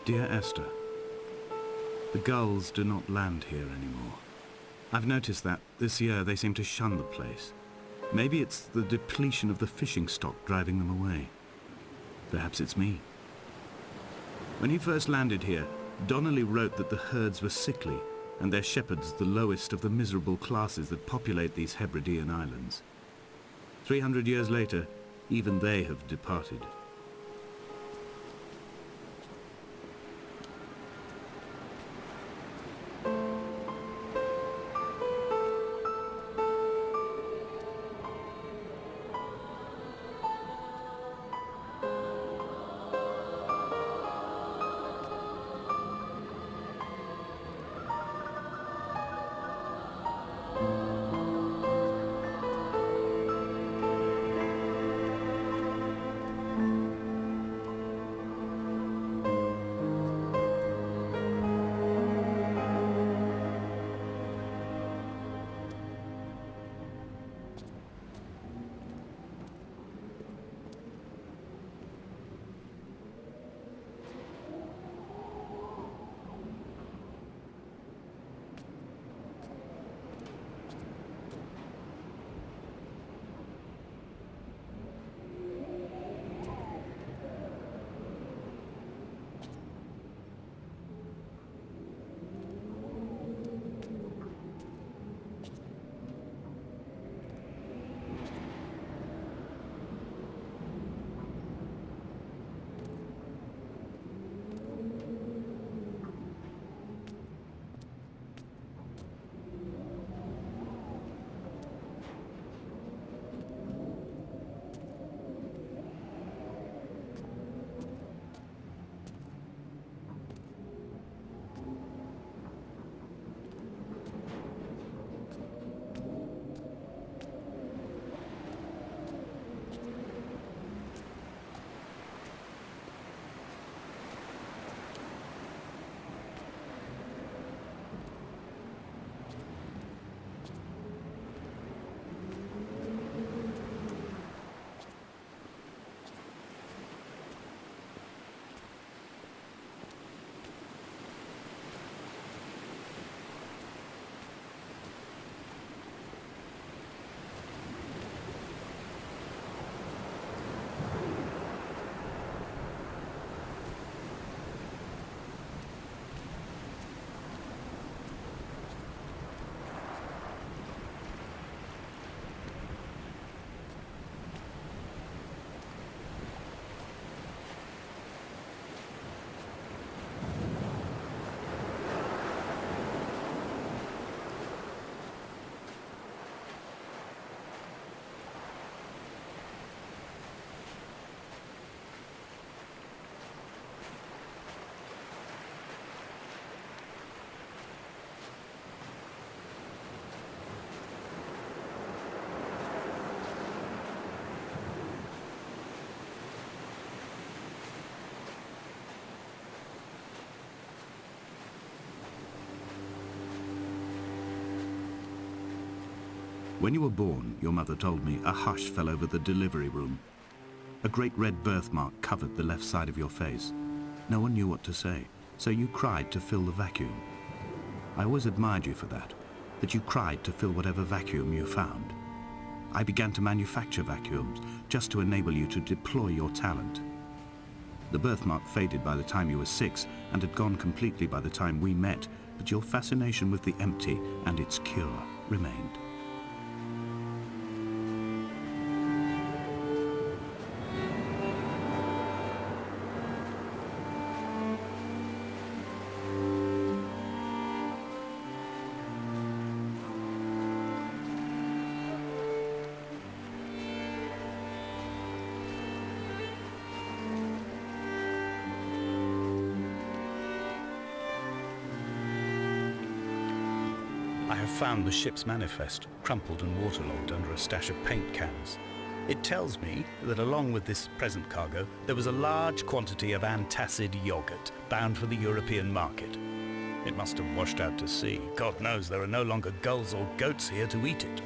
Dear Esther, the gulls do not land here anymore. I've noticed that this year they seem to shun the place. Maybe it's the depletion of the fishing stock driving them away. Perhaps it's me. When he first landed here, Donnelly wrote that the herds were sickly and their shepherds the lowest of the miserable classes that populate these Hebridean islands. 300 years later, even they have departed. When you were born, your mother told me, a hush fell over the delivery room. A great red birthmark covered the left side of your face. No one knew what to say, so you cried to fill the vacuum. I always admired you for that you cried to fill whatever vacuum you found. I began to manufacture vacuums just to enable you to deploy your talent. The birthmark faded by the time you were 6 and had gone completely by the time we met, but your fascination with the empty and its cure remained. I have found the ship's manifest, crumpled and waterlogged under a stash of paint cans. It tells me that along with this present cargo, there was a large quantity of antacid yogurt bound for the European market. It must have washed out to sea. God knows there are no longer gulls or goats here to eat it.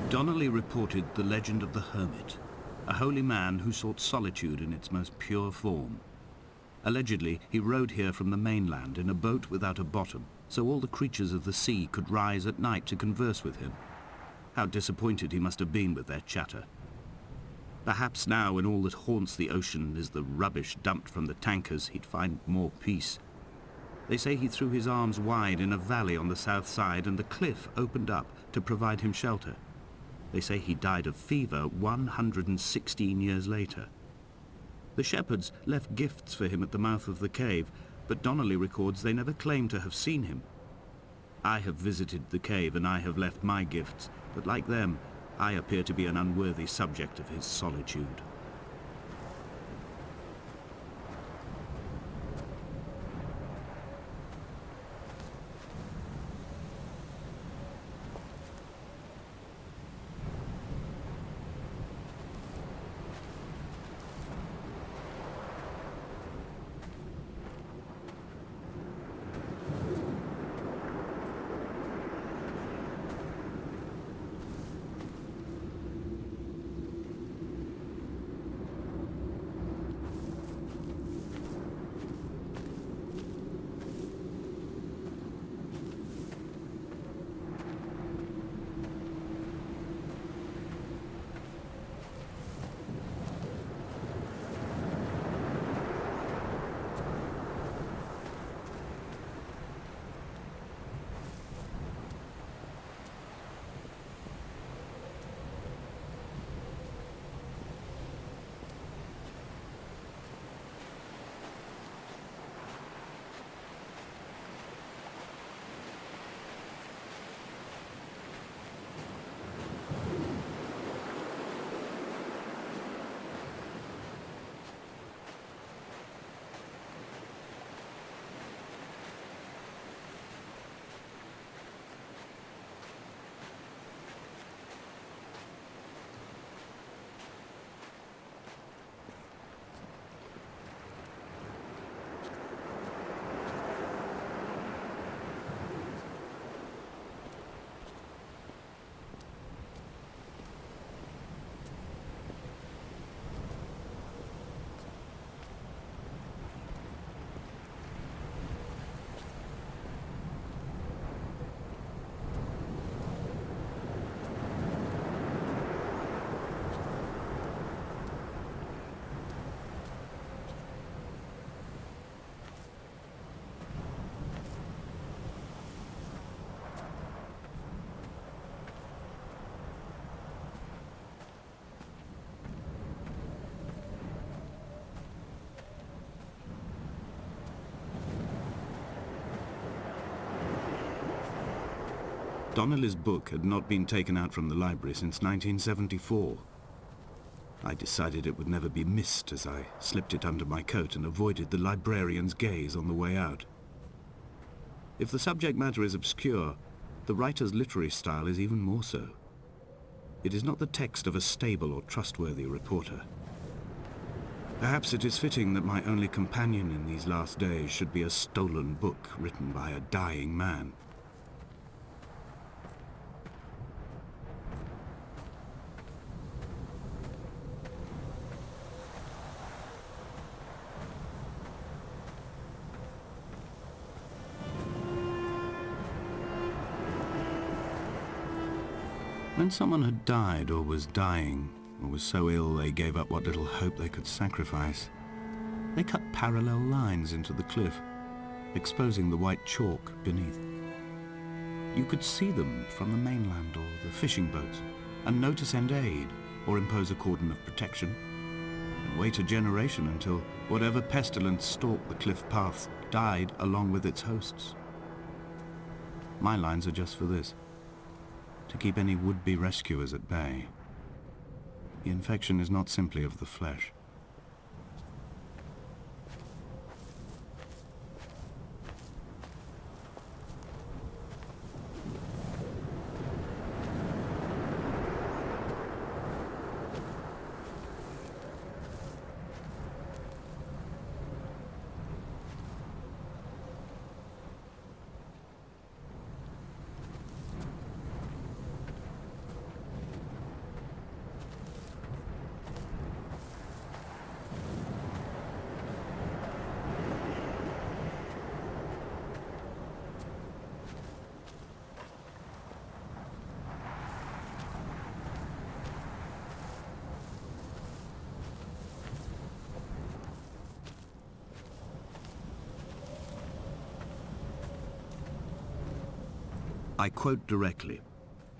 Donnelly reported the legend of the hermit, a holy man who sought solitude in its most pure form. Allegedly, he rode here from the mainland in a boat without a bottom, so all the creatures of the sea could rise at night to converse with him. How disappointed he must have been with their chatter. Perhaps now, when all that haunts the ocean is the rubbish dumped from the tankers, he'd find more peace. They say he threw his arms wide in a valley on the south side, and the cliff opened up to provide him shelter. They say he died of fever 116 years later. The shepherds left gifts for him at the mouth of the cave, but Donnelly records they never claimed to have seen him. I have visited the cave and I have left my gifts, but like them, I appear to be an unworthy subject of his solitude. Donnelly's book had not been taken out from the library since 1974. I decided it would never be missed as I slipped it under my coat and avoided the librarian's gaze on the way out. If the subject matter is obscure, the writer's literary style is even more so. It is not the text of a stable or trustworthy reporter. Perhaps it is fitting that my only companion in these last days should be a stolen book written by a dying man. When someone had died or was dying, or was so ill they gave up what little hope they could sacrifice, they cut parallel lines into the cliff, exposing the white chalk beneath. You could see them from the mainland or the fishing boats, and know to send aid or impose a cordon of protection, and wait a generation until whatever pestilence stalked the cliff paths died along with its hosts. My lines are just for this: to keep any would-be rescuers at bay. The infection is not simply of the flesh. I quote directly,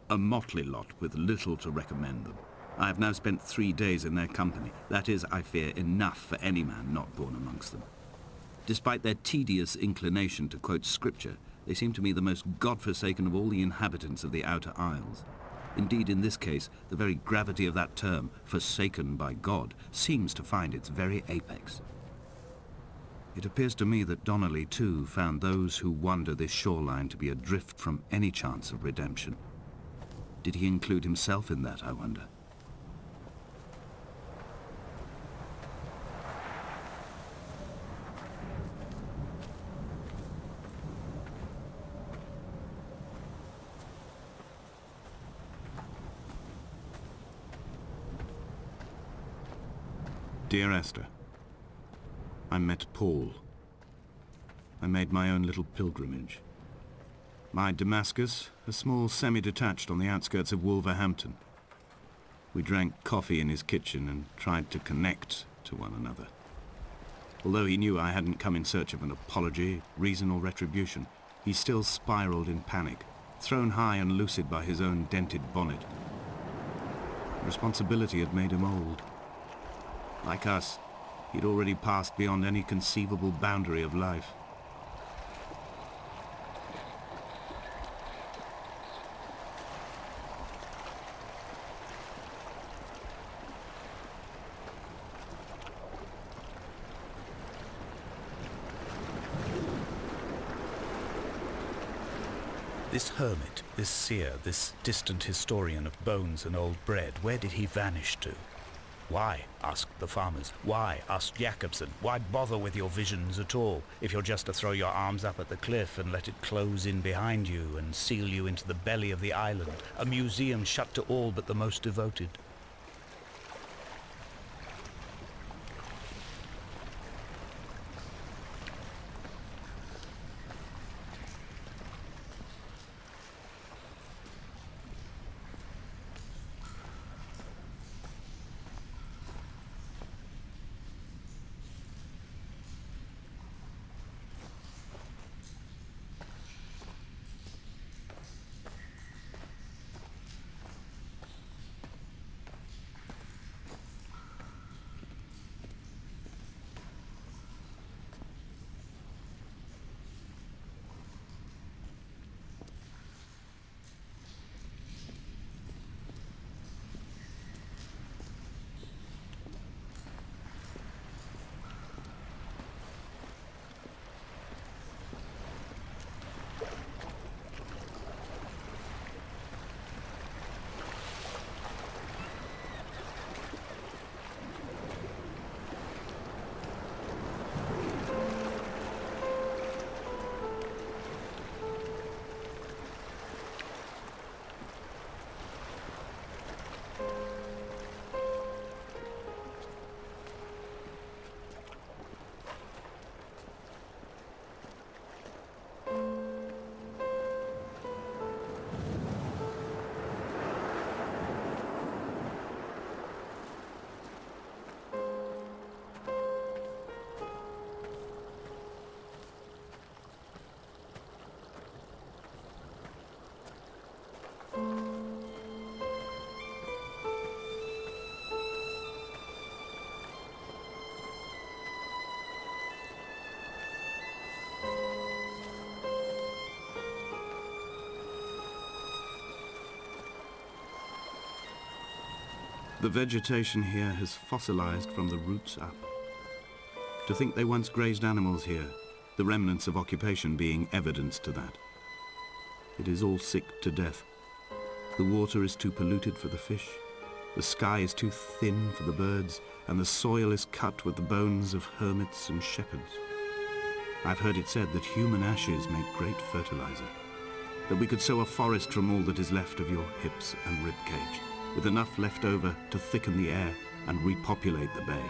"A motley lot with little to recommend them. I have now spent 3 days in their company. That is, I fear, enough for any man not born amongst them. Despite their tedious inclination to quote scripture, they seem to me the most God-forsaken of all the inhabitants of the Outer Isles. Indeed, in this case, the very gravity of that term, forsaken by God, seems to find its very apex. It appears to me that Donnelly, too, found those who wander this shoreline to be adrift from any chance of redemption. Did he include himself in that, I wonder? Dear Esther, I met Paul. I made my own little pilgrimage. My Damascus, a small semi-detached on the outskirts of Wolverhampton. We drank coffee in his kitchen and tried to connect to one another. Although he knew I hadn't come in search of an apology, reason or retribution, he still spiraled in panic, thrown high and lucid by his own dented bonnet. Responsibility had made him old. Like us, he'd already passed beyond any conceivable boundary of life. This hermit, this seer, this distant historian of bones and old bread, where did he vanish to? Why, asked the farmers. Why, asked Jacobson. Why bother with your visions at all, if you're just to throw your arms up at the cliff and let it close in behind you and seal you into the belly of the island, a museum shut to all but the most devoted? The vegetation here has fossilized from the roots up. To think they once grazed animals here, the remnants of occupation being evidence to that. It is all sick to death. The water is too polluted for the fish, the sky is too thin for the birds, and the soil is cut with the bones of hermits and shepherds. I've heard it said that human ashes make great fertilizer, that we could sow a forest from all that is left of your hips and ribcage, with enough left over to thicken the air and repopulate the bay.